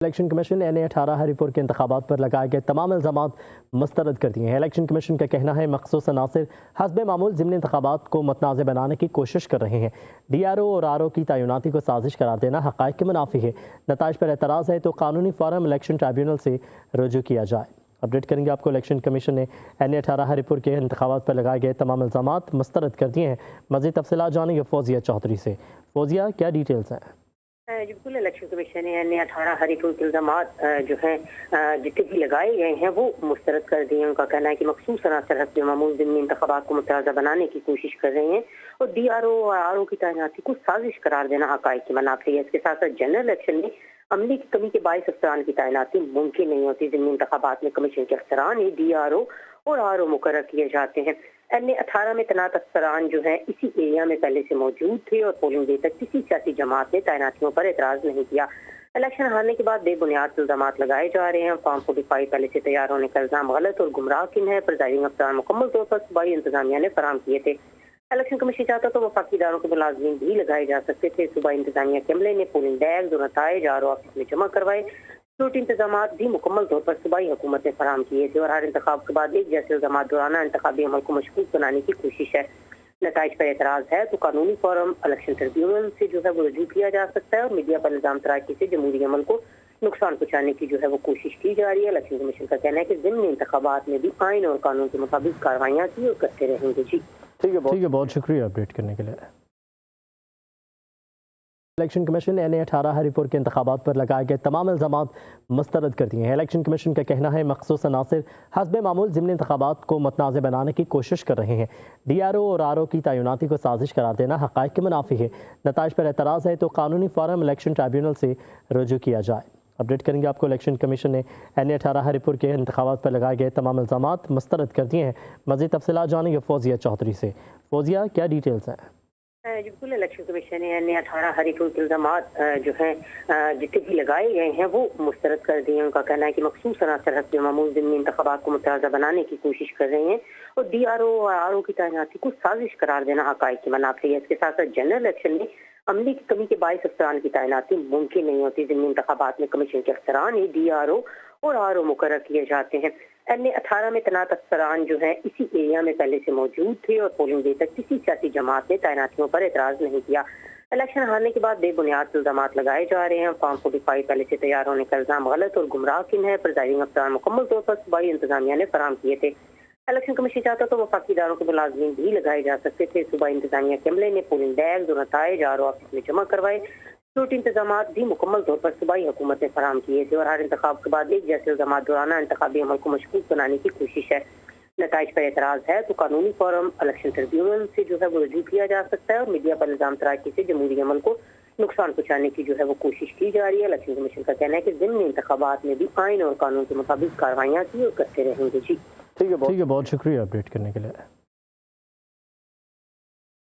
Election commission نے NA-18 ہری پور کے انتخابات پر لگائے گئے تمام الزامات مسترد کر دیے ہیں۔ الیکشن کمیشن کا کہنا ہے مخصوص عناصر حسب معمول ضمنی انتخابات کو متنازع بنانے کی کوشش کر رہے ہیں۔ DRO اور RO کی تعیناتی کو سازش قرار دینا حقائق کے منافی ہے۔ نتائج پر اعتراض ہے تو قانونی فورم الیکشن ٹرائبیونل سے رجوع کیا جائے۔ اپڈیٹ کریں گے آپ کو۔ الیکشن کمیشن نے NA-18 ہری پور کے انتخابات پر لگائے گئے تمام الزامات مسترد کر دیے ہیں۔ مزید تفصیلات جانیں گے فوزیہ چودھری سے۔ فوزیہ، کیا ڈیٹیلز ہیں؟ جی بالکل، الیکشن کمیشن نے NA-18 ہری پور کے الزامات جو ہیں جتنے بھی لگائے گئے ہیں وہ مسترد کر دیے ہیں۔ ان کا کہنا ہے کہ مخصوص عناصر حسب معمول ضمنی انتخابات کو متنازع بنانے کی کوشش کر رہے ہیں اور DRO اور RO کی تعیناتی کو سازش قرار دینا حقائق کے منافی ہے۔ اس کے ساتھ ساتھ جنرل الیکشن میں عملے کی کمی کے باعث افسران کی تعیناتی ممکن نہیں ہوتی۔ ضمنی انتخابات میں کمیشن کے افسران ہی DRO اور RO مقرر کیے جاتے ہیں۔ NA-18 میں تعینات افسران جو ہیں اسی ایریا میں پہلے سے موجود تھے اور پولنگ ڈے تک کسی سیاسی جماعت نے تعیناتیوں پر اعتراض نہیں کیا۔ الیکشن ہارنے کے بعد بے بنیاد الزامات لگائے جا رہے ہیں۔ فارم 45 پہلے سے تیار ہونے کا الزام غلط اور گمراہ کن ہے۔ پریزائڈنگ افسران مکمل طور پر صوبائی انتظامیہ نے فراہم کیے تھے۔ الیکشن کمیشن چاہتا تو وفاقی اداروں کے ملازمین بھی لگائے جا سکتے تھے۔ صوبائی انتظامیہ کے عملے نے پولنگ بیگز اور نتائج RO آفس میں جمع کروائے۔ سیکورٹی انتظامات بھی مکمل طور پر صوبائی حکومت نے فراہم کیے تھے اور ہر انتخاب کے بعد ایک جیسے الزامات دورانہ انتخابی عمل کو مشکوک بنانے کی کوشش ہے۔ نتائج پر اعتراض ہے تو قانونی فورم الیکشن ٹربیونل سے جو ہے وہ رجوع کیا جا سکتا ہے اور میڈیا پر الزام تراشی سے جمہوری عمل کو نقصان پہنچانے کی جو ہے وہ کوشش کی جا رہی ہے۔ الیکشن کمیشن کا کہنا ہے کہ ضمنی انتخابات میں بھی آئین اور قانون کے مطابق کارروائیاں کی اور کرتے رہیں گے۔ جی ٹھیک ہے، بہت شکریہ اپڈیٹ کرنے کے لیے۔ الیکشن کمیشن نے NA-18 ہری پور کے انتخابات پر لگائے گئے تمام الزامات مسترد کر دیے ہیں۔ الیکشن کمیشن کا کہنا ہے مخصوص عناصر حسب معمول ضمنی انتخابات کو متنازع بنانے کی کوشش کر رہے ہیں۔ DRO اور RO کی تعیناتی کو سازش قرار دینا حقائق کے منافی ہے۔ نتائج پر اعتراض ہے تو قانونی فورم الیکشن ٹرائبیونل سے رجوع کیا جائے۔ اپڈیٹ کریں گے آپ کو۔ الیکشن کمیشن نے NA-18 ہری پور کے انتخابات پر لگائے گئے تمام الزامات مسترد کر دیے ہیں۔ مزید تفصیلات جانیں گے فوزیہ چودھری سے۔ فوزیہ، کیا ڈیٹیلز ہیں؟ جی بالکل، الیکشن کمیشن نے NA-18 ہری پور کے الزامات جو ہیں جتنے بھی لگائے گئے ہیں وہ مسترد کر دیے ہیں۔ ان کا کہنا ہے کہ مخصوص عناصر حسب معمول ضمنی انتخابات کو متنازع بنانے کی کوشش کر رہے ہیں اور DRO اور RO کی تعیناتی کو سازش قرار دینا حقائق کے منافی ہے۔ اس کے ساتھ ساتھ جنرل الیکشن میں عملے کی کمی کے باعث افسران کی تعیناتی ممکن نہیں ہوتی۔ ضمنی انتخابات میں کمیشن کے افسران ہی DRO اور RO مقرر کیے جاتے ہیں۔ NA-18 میں تعینات افسران جو ہیں اسی ایریا میں پہلے سے موجود تھے اور پولنگ ڈے تک کسی سیاسی جماعت نے تعیناتیوں پر اعتراض نہیں کیا۔ الیکشن ہارنے کے بعد بے بنیاد الزامات لگائے جا رہے ہیں۔ فارم 45 پہلے سے تیار ہونے کا الزام غلط اور گمراہ کن ہے۔ پریزائڈنگ افسران مکمل طور پر صوبائی انتظامیہ نے فراہم کیے تھے۔ الیکشن کمیشن چاہتا تو وفاقی اداروں کے ملازمین بھی لگائے جا سکتے تھے۔ صوبائی انتظامیہ کے عملے نے پولنگ بیگز اور نتائج RO آفس میں جمع کروائے۔ سیکورٹی انتظامات بھی مکمل طور پر صوبائی حکومت نے فراہم کیے تھے اور ہر انتخاب کے بعد ایک جیسے الزامات دورانہ انتخابی عمل کو مشکوک بنانے کی کوشش ہے۔ نتائج پر اعتراض ہے تو قانونی فورم الیکشن ٹربیونل سے جو ہے وہ رجوع کیا جا سکتا ہے اور میڈیا پر الزام تراشی سے جمہوری عمل کو نقصان پہنچانے کی جو ہے وہ کوشش کی جا رہی ہے۔ الیکشن کمیشن کا کہنا ہے کہ ضمنی انتخابات میں بھی آئین اور قانون کے مطابق کارروائیاں کی اور کرتے رہیں گے۔ جی ٹھیک ہے، بہت شکریہ اپڈیٹ کرنے کے لیے۔